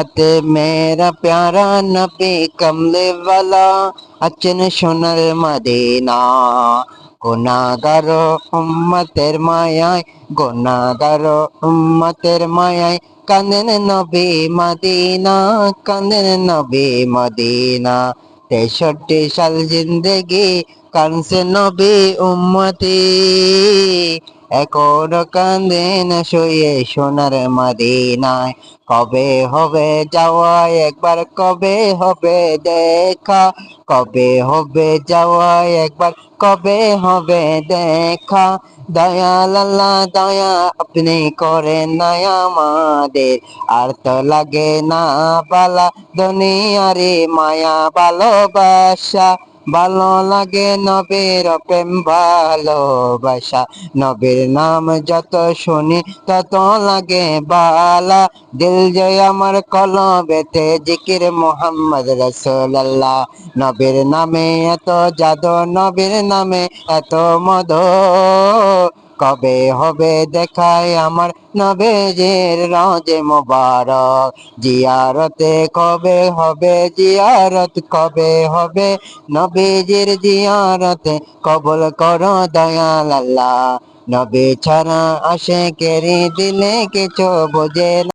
ते मेरा प्यारा नबी कमले वाला আছেন সোনার মদিনা গুনাহগার উম্মতের মায়ায় গুনাহগার উম্মতের মায়ায় কাঁদেন নবী মদিনা কাঁদেন নবী মদিনা 63 সাল জিন্দেগি কানছে নবী উম্মতি এখনো কাঁদেন শুয়ে সোনার মদিনায় কবে হবে যাওয়া একবার কবে হবে দেখা কবে হবে যাওয়া একবার কবে হবে দেখা দয়াল আল্লাহ দয়া আপনি করেন না আমাদের আর তো লাগে না বালা দুনিয়ারে মায়া ভালোবাসা ভালো লাগে নবীর প্রেম ভালোবাসা নবীর নাম যত শুনি তত লাগে বালা দিল জয় আমার কলবেতে জিকির মোহাম্মদ রাসূলুল্লাহ নবীর নামে এত জাদু নবীর নামে এত মধু কবে হবে দেখায় আমার নবীজির রওজে মোবারক জিয়ারতে কবে হবে জিয়ারত কবে হবে নবীজির জিয়ারতে কবুল করো দয়াল আল্লাহ নবী ছাড়া আশিকেরি দিলে কিছু বোঝে না।